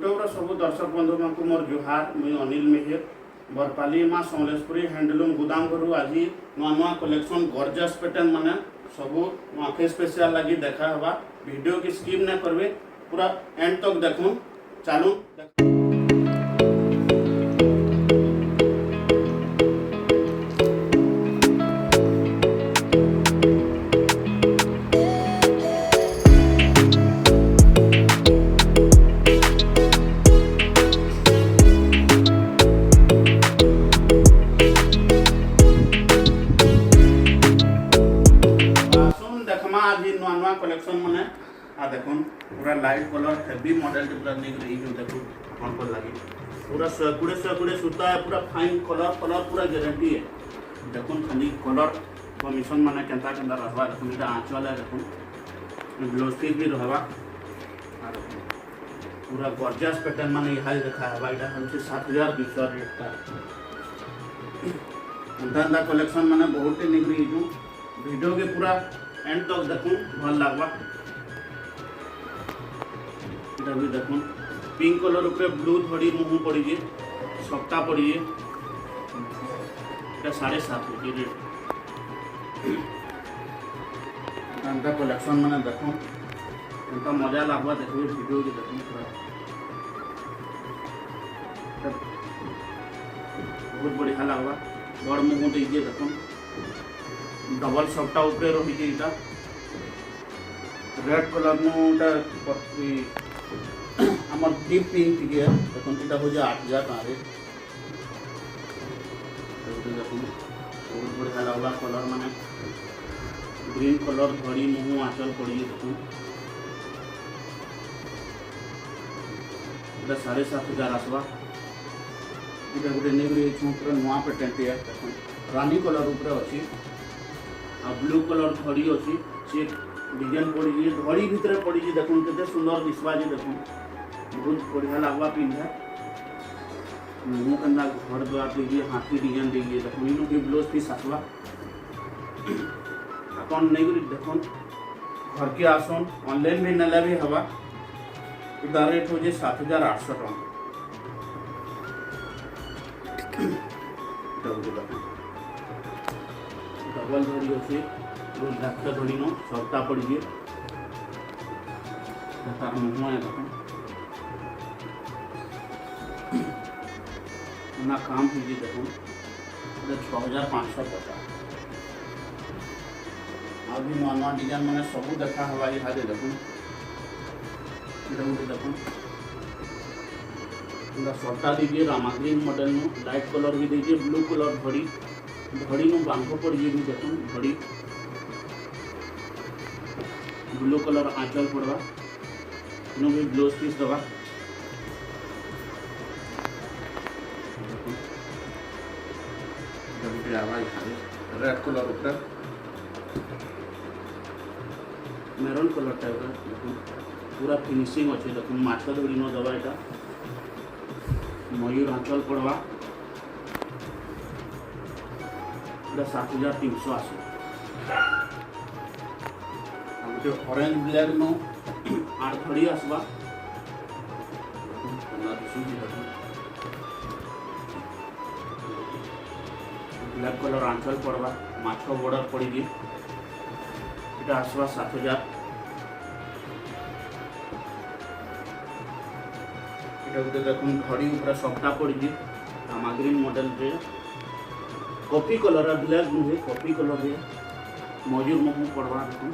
YouTube सब दर्शक बंधु मानक मोर जुहार। मुई अनिल मेहेर बरपाली माँ समलेश्वरी हैंडलूम गुदाम घर आज नुआ नुआ कलेक्शन गॉर्जियस पैटर्न माने सब नुआखे स्पेशल लगी देखा हवा। वीडियो की स्किप न करबे, पूरा एंड तक देखूं। चालू आज नुआ नुआ कलेक्शन माने आ देखुन पूरा लाइट कलर हेवी मॉडल पूरा नहीं देखो कौन को लगी पूरा 100 सूता है, पूरा फाइन कलर पूरा गारंटी है। देखुन खाली कलर कमीशन माने केंता रहबा। देखुन इटा आंचल है, देखुन ब्लाउज पीस भी रहबा। पूरा गॉर्जियस पैटर्न माने यहां देखा है। इटा हम 7200 रेट का अंधा कलेक्शन माने बहुत ही निकली। वीडियो के पूरा एंड तक देखूं, भल लगवा। इधर भी देखूं पिंक कलर ऊपर ब्लू थोड़ी मुँह पड़ी सप्ता पड़ी 7.5 रेट। कलेक्शन मैंने देखूं इनका मजा लगवा। देखिए वीडियो की देखूं पूरा बहुत बढ़िया लगवा। बड़ मुँह दीजिए देखूं डबल सप्ता ऊपर रही रेड कलर नुटा आम डीप पिंक टे देखो हूँ 8000 टका रेट। देखो बहुत बढ़िया लगला कलर माने ग्रीन कलर धड़ी मुँह आंचल पड़ी। देखो 7,500 आसवा। इटा गोटे नहीं पूरा नुआ पेटेंट है। देखो रानी कलर ऊपर अच्छी आ ब्लू कलर धड़ी अच्छी सी डिजाइन पड़ी धड़ी भितर पड़ी। देखो के सुंदर दिशा जी। देखो बहुत बढ़िया लगवा पिंधा मुँह के घर द्वार दीजिए हाथी डिजाइन दीजिए। देखो इन भी ब्लाउज पीस आसवा। अपन नहीं देखो घर के आसन ऑनलाइन भी नेला भी हवा। इधर रेट हो 7,800 टका। डबल धड़ी अच्छे रुद्राक्ष धड़ी नो सप्ता पड़ी मुँह है। देखो ना काम कीजिए। देखो 6,550 अभी नुआ नुआ डिजाइन मैंने सब देखा हवा। यहाँ देखो देखो पूरा सप्ता दीजिए रामाग्रीन मॉडल नो लाइट कलर भी दीजिए। ब्लू कलर धड़ी नो बांको पड़ी भी। देखो धड़ी ब्लू कलर आंचल पड़वा। इन भी ब्लाउज पीस दवा। रेड कलर ऊपर मेरून कलर टाइप देखो पूरा फिनिशिंग अच्छे। देखो माछ धड़ी नो दवा। इटा मयूर आंचल पड़वा। 7,300 आस। ऑरेंज ब्लैक नो 8 धड़ी आसवा। ब्लैक कलर आंचल पड़वा माछ बॉर्डर पड़ी इटा आसवा 7,000। इटा गोटे देखो धड़ी ऊपर सप्ता पड़ी रामाग्रीन मॉडल रे कॉफी कलर ब्लैक नुहे कॉफी कलर रे मयूर मुँह पड़वा। देखो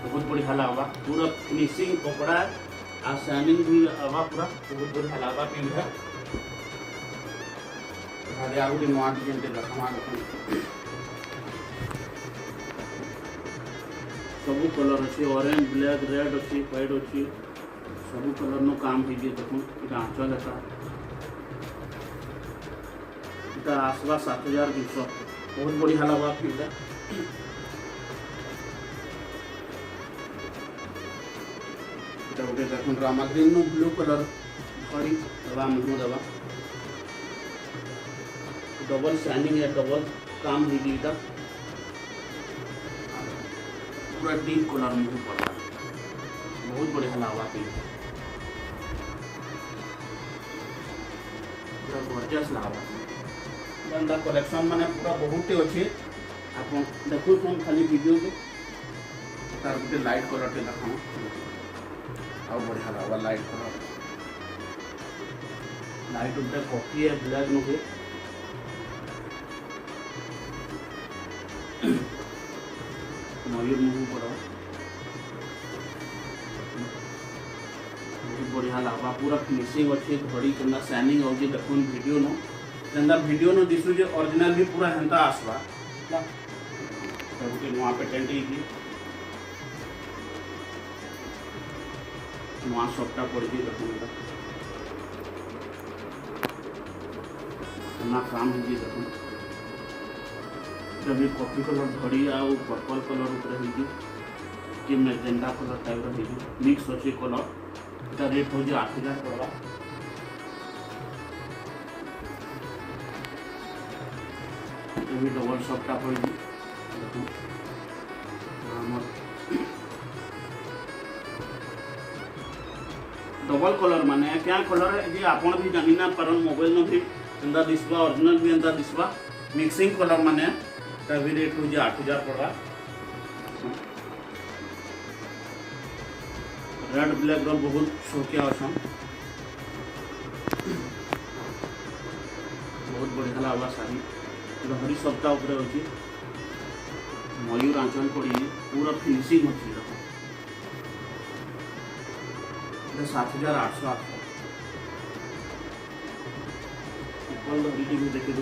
बहुत बढ़िया लगवा। पूरा फिनिशिंग कपड़ा आ शाइनिंग भी आवा। पूरा बहुत बढ़िया लगवा पिंधा। आगे नुआ डिजाइन देखा सब कलर अच्छे ऑरेंज ब्लैक रेड अच्छी व्हाइट अच्छी सब कलर नो काम कीजिए। देखो इटा आंचल है इटा आसवा 7,200 बहुत बढ़िया लगवा पिंधा। गोटे देखो रामाग्रीन नो ब्लू कलर धड़ी दवा मुँह दवा। डबल शाइनिंग है डबल काम दीजिएगा। पूरा डीप कलर मुँह पड़ा बहुत बढ़िया लगवा। गॉर्जियस लागला जंदा कलेक्शन माने पूरा बहुत अच्छे आप देखो खाली वीडियो के तार गोटे लाइट कलर टे देखा आ बढ़िया लगा लाइट कलर लाइट उठे कॉफी है ब्लैक नुके मयूर मुँह पड़ा बहुत बढ़िया लगा पूरा फिनिशिंग अच्छे घड़ी केना शाइनिंग हो देखो वीडियो नो जेंदा वीडियो नो दिसु जे ओरिजिनल भी पूरा हेंता आसवा गोटे नुआ पेटेंट ही नुआ सबटा पड़ी देखो ना काम हो देखो भी कॉफी कलर घड़ी आउ पर्पल कलर ऊपर कि मेजेंटा कलर टाइप मिक्स अच्छे कलर इटा रेट हो 8,000 पड़वा भी डबल शॉपटा पड़ी डबल कलर माने क्या कलर जी आपन भी जानी ना पारन मोबाइल में भी एंदा दिसबा ओरिजिनल भी एंदा दिसबा मिक्सिंग कलर माने ता भी रेट हो 8,000 पड़वा रेड ब्लैक रो बहुत शौकिया अछन बहुत बढ़िया लागला साड़ी हरी सप्ताह ऊपर अच्छी मयूर आंचल पड़ी पूरा फिनिशिंग अच्छी 7,800 भी देखे दो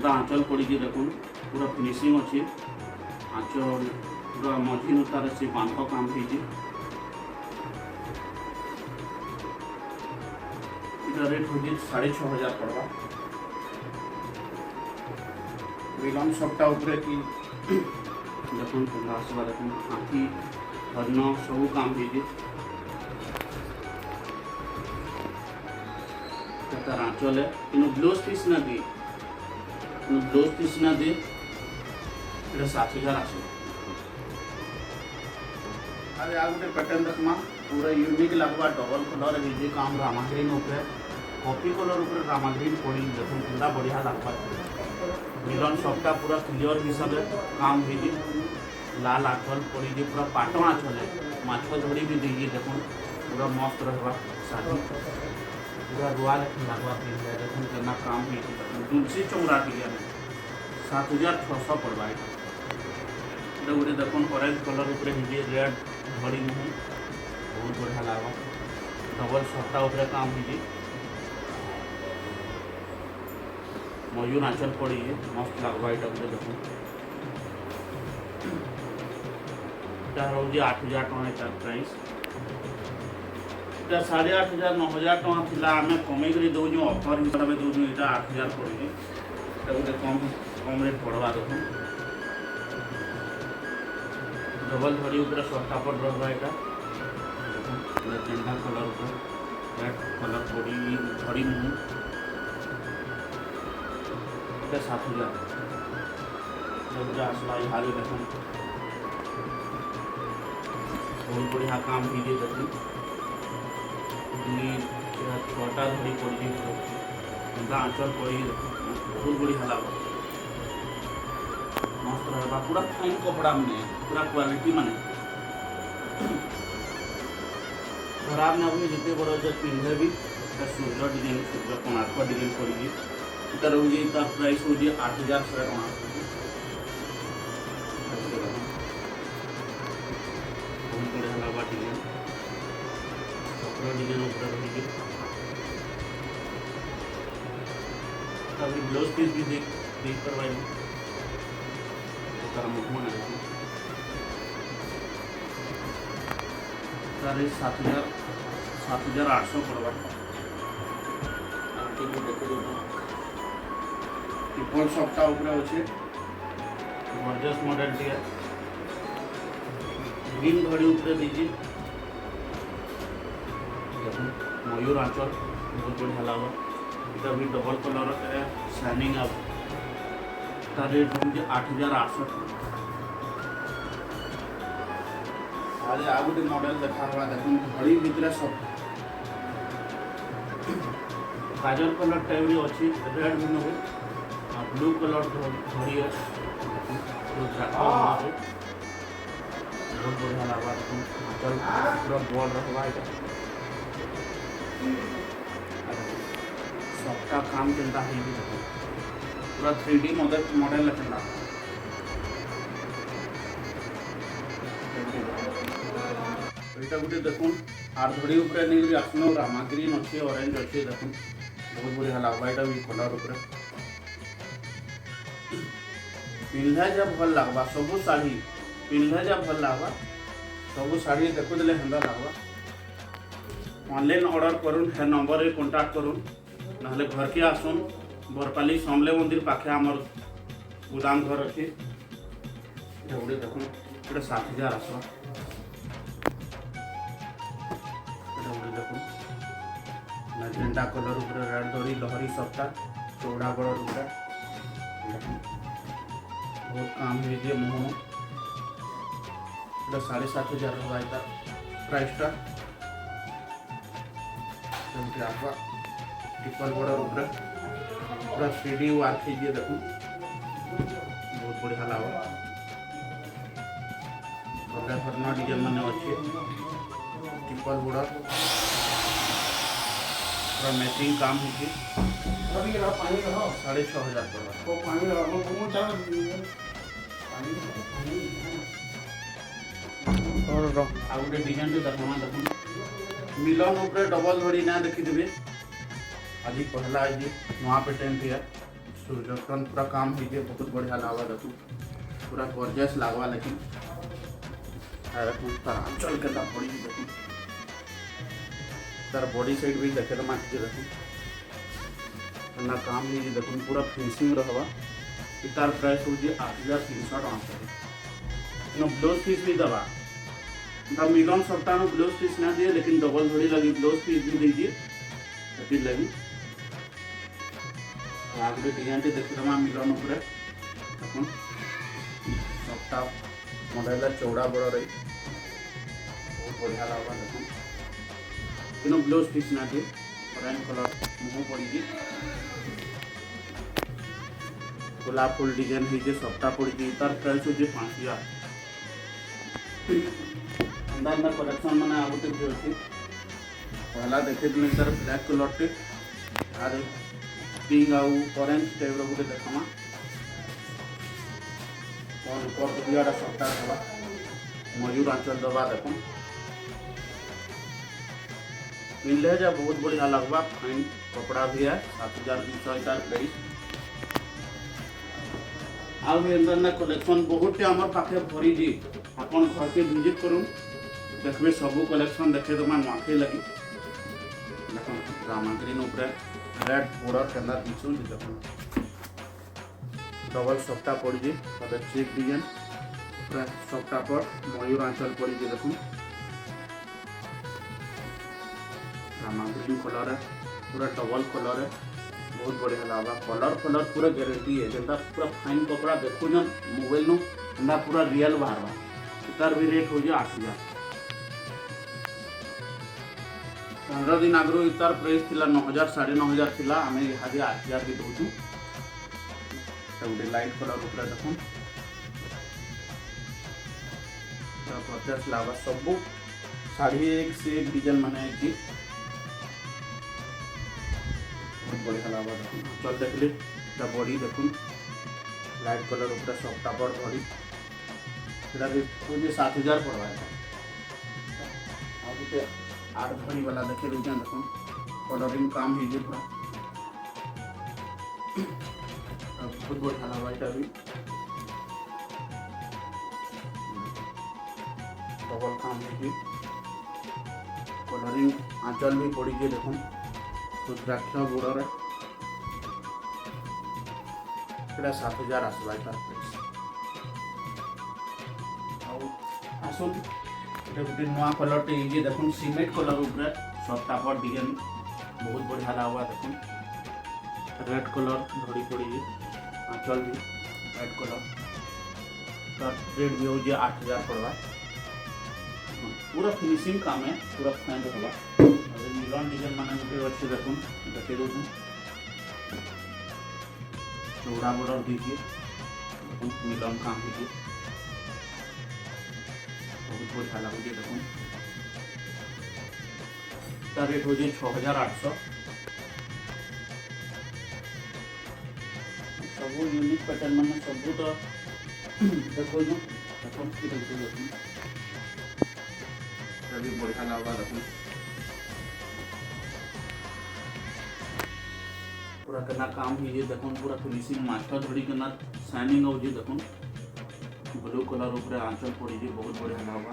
आंचल पड़ी देखो पूरा फिनिशिंग अच्छी आंचल पूरा मझी तार से बांध काम हो रेट हो 6,500 पड़वा विलम सबटा ऊपर कि देखो आसवा देखो हाथी हरिण सब काम हो तार आंचल है कि ब्लाउज पीस ना दी ब्लाउज पीस ना दे 7,000 आस अरे आ गोटे पैटर्न देखमा पूरा यूनिक लगवा डबल कलर है काम रामा ग्रीन ऊपर कॉफी कलर ऊपर रामा ग्रीन पड़ी देखो पूरा बढ़िया लगवा मिलन सबटा पूरा क्लियर हिसाब से काम हो लाल आंचल पड़ी पूरा पाटन आंचल है माछ धड़ी भी दीजिए देखो पूरा मस्त रहा शादी पूरा रुआ लेकिन लगवा देखो केना काम हो तुलसी चौरा टिया 7,600 पड़वा गोटे देखो ऑरेंज कलर ऊपर रेड घड़ी मुँह बहुत बढ़िया लगा डबल शर्टा ऊपर काम हो मयूर आंचल पड़ी मस्त लगवा यहाँ गोटे देखो रोज 8,000 टका प्राइस 8,500 9,000 टका थिला आमे कमे करी दउजु ऑफर हिसाब से दउजु एटा 8,000 पड़ी गोटे कम रेट पड़वा देखो डबल घड़ी ऊपर शर्टा पर रहा यहाँ जेंटा कलर ऊपर रेड कलर पड़ी घड़ी मुँह 7,000 आसला हारी देखो बहुत बढ़िया काम कीजिए देखो छटा धड़ी पड़ी आंचल पड़ी बहुत बढ़िया लगा मस्त रहा पूरा फाइन कपड़ा में पूरा क्वालिटी माने खराब ना हुए जितने बड़ा जब पिंधे भी सूर्य डिजाइन सूर्य कोणार्क डिजाइन पड़ी इधर हो प्राइस हो 8,000 बहुत बढ़िया लगा डिजाइन कपड़ा डिजाइन ऊपर रही ब्लाउज पीस भी देख करवाई मुखमन 7,800 पड़वा ट्रिपल सप्ताह ऊपर अच्छे गॉर्जियस मॉडल टी ग्रीन घड़ी ऊपर दीजिए मयूर आंचल बहुत बढ़िया लगा इधर भी डबल कलर शाइनिंग अब रेट हो 8,800 आगे आ गोटे मॉडल देखा हुआ देखो घड़ी भितर सब काजल कलर टाइप अच्छी रेड भी नवे ब्लू कलर घड़ी है बहुत बढ़िया लगा चल पूरा बॉल रखवा सबका काम केनता है पूरा 3D मॉडल केनता एटा गोटे देखुन आर घड़ी उपरे नहीं आसनो रामा ग्रीन अच्छे ऑरेंज अच्छे देखुन बहुत बढ़िया लगवा एटा भी कलर उपरे पिंधा जब भल लगवा सब साड़ी पिंधा जब भल लगवा सब साड़ी देखु देले हंदा लगवा ऑनलाइन ऑर्डर करूँ है नंबर रे कांटेक्ट करूँ ना घर के आसुन बरपाली समले मंदिर पाखे आमर गोदाम घर अच्छे गोटे देखुन गोटे 7,000 आसवा झेंडा कलर रेड दड़ी लहरी सबटा चौड़ा बड़ रूपा बहुत काम है मुह 7,500 रहा है प्राइसटा आपका टिपल बड़ रूपा पूरा 3D वर्क है देखो बहुत बढ़िया लगा फरना डिजाइन मैंने अच्छे टिपल बड़ पूरा मैचिंग काम होगी 6,500 और गोटे डिजाइन देखा देखो मिलन उपरे डबल धड़ी ना देखिदेवे आज पहला आज नुआ पेटेंट है सूर्यकन पूरा काम होइए बहुत बढ़िया लगा देखो पूरा गॉर्जियस लगवा लेकिन देखो तार आंचल के पड़ी देखो तार बॉडी साइड भी देखे तो माटी देखो ना काम है देखो पूरा फिनिशिंग रहा तार प्राइस हो 8,300 टका ब्लाउज पीस भी दबा मिलन सप्ताह में ब्लाउज पीस ना दिए लेकिन डबल धड़ी लगी ब्लाउज पीस भी दीजिए लगी आगे डिजाइन देखिए मिलन उपरे देखो सबटा मॉडल चौड़ा बड़ रही बहुत बढ़िया लगा देखो तीनों ब्लाउज पीस ना दिए ऑरेंज कलर मुँह पड़ी गोलाप फुल डिजाइन है सबटा पड़ी तार प्राइस हो 5,000 अंदर कलेक्शन मैंने आ गए भी अच्छी पहला देखे तार ब्लैक कलर टे आर पिंक आउ ऑरेंज टाइप गोटे देखमा ऊपर सबटा दबा मयूर आंचल दबा देखो मिले जा बहुत बढ़िया लगवा फाइन कपड़ा भी है 7,200 प्राइस आंदर कलेक्शन बहुत आमर पाखे भरी जी आपन घर के विजिट करूँ देखिए सबू कलेक्शन देखे तो मैं नुआखे लगी देख रामा ग्रीन उपरे रेड बॉर्डर के अंदर पीछू देखो डबल सप्ता पड़ी चेक डिजाइन पूरा सप्ता पर मयूर आंचल पड़ी देखो रामा ग्रीन कलर है पूरा डबल कलर है बहुत बढ़िया लगा कलर पूरा गारंटी है जेनता पूरा फाइन कपड़ा देखो जन मोबाइल नु पूरा रियल बाहर तार भी रेट हो 8,000 15 दिन आगु तार प्राइस थी 9,000 9,500 थी आम यहाँ 8,000 भी दूँ गोटे लाइट कलर उपरे देखो गॉर्जियस लगा सब साड़ी एक से एक डिजाइन माने बहुत बढ़िया लगा देखो चल देखिए बॉडी देखो लाइट कलर उपरे सबटा बड़ बॉडी भी 7,000 पड़वा गोटे 8 घड़ी वाला देखे देखो कलरिंग काम है पूरा बहुत बढ़िया लगा यहाँ भी डबल काम है कलरिंग आंचल भी पड़ी देखो रुद्राक्ष बॉर्डर 7,000 आसवा तार प्राइस आसन गोटे नुआ कलर टे ये देखो सीमेंट कलर उपरे सबटा पर डिजाइन बहुत बढ़िया लगा देखो रेड कलर धड़ी पड़ी आंचल भी रेड कलर रेट भी हो 8,000 पड़वा पूरा फिनिशिंग काम है पूरा फैन रखा अरे मिलन डिजाइन माने गुटे अच्छे देखो देखे दो चौड़ा बॉर्डर दीजिए मिलन काम दीजिए बहुत बढ़िया लगे देखो रेट हो जाए 6800 सब यूनिक पैटर्न मैंने सब तो देखो भी बढ़िया लगा देखो पूरा करना काम ही देखो पूरा फिनिशिंग मास्टर धड़ी करना शाइनिंग हो देखो ब्लू कलर ऊपर आंचल पड़ी बहुत बढ़िया लगा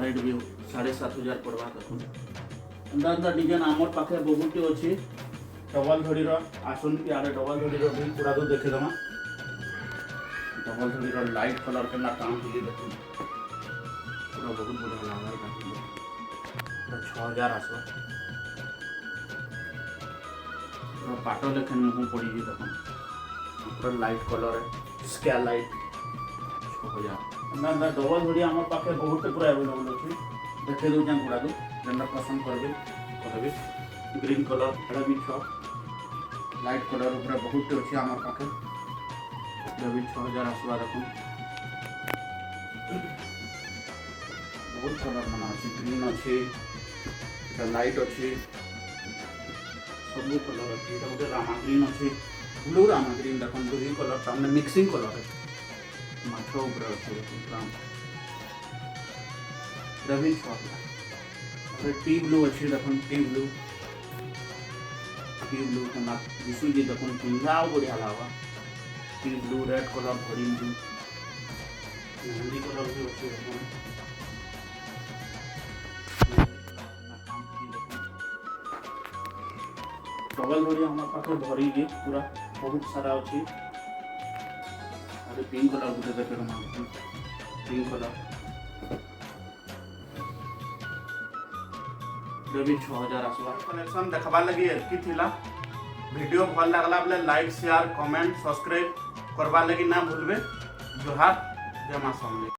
रेट भी 7500 पड़वा देखो अंदर अंदर डिजाइन आमर पाखे बहुत अच्छी डबल धड़ी आसन कि आरे डबल धड़ी भी पूरा तो देखे दमा डबल धड़ी लाइट कलर के ना काम के देखो पूरा बहुत बढ़िया लगा पूरा 6000 आसवा पूरा पाटो लेखन मुँह पड़ी देखो पूरा लाइट कलर है स्केल लाइट 6000 अंदर डबल धड़ी आमर पाखे बहुत पूरा अवेलेबल अच्छी देखे दो पूरा दो जेनरा पसंद करबे ग्रीन कलर एटा भी छ लाइट कलर ऊपर बहुत अच्छी आम पाखे भी 6000 आसवा देखो बहुत कलर माना अच्छी ग्रीन अच्छी लाइट अच्छी सब कलर अच्छी गोटे रामा ग्रीन अच्छी ब्लू रामा ग्रीन देखो दुई कलर सामने मिक्सिंग कलर है माछ ऊपर अच्छे भी 6000 टी ब्लू अच्छी देखो टी ब्लू के ना दिशु जी देखो पिंगा बढ़िया लगा tea blue red colour green blue mehndi colour भी अच्छी देखो डबल जोड़ी हमारे पास भरी गई पूरा बहुत सारा अच्छी अरे पिंक कलर गुटे देखे पिंक कलर भी 6000 आसवा कलेक्शन देखा लगी एतकी थिला वीडियो भल लगला बोले लाइक शेयर कमेंट सब्सक्राइब करवा लगी ना भूलबे जोहार जय मां समले।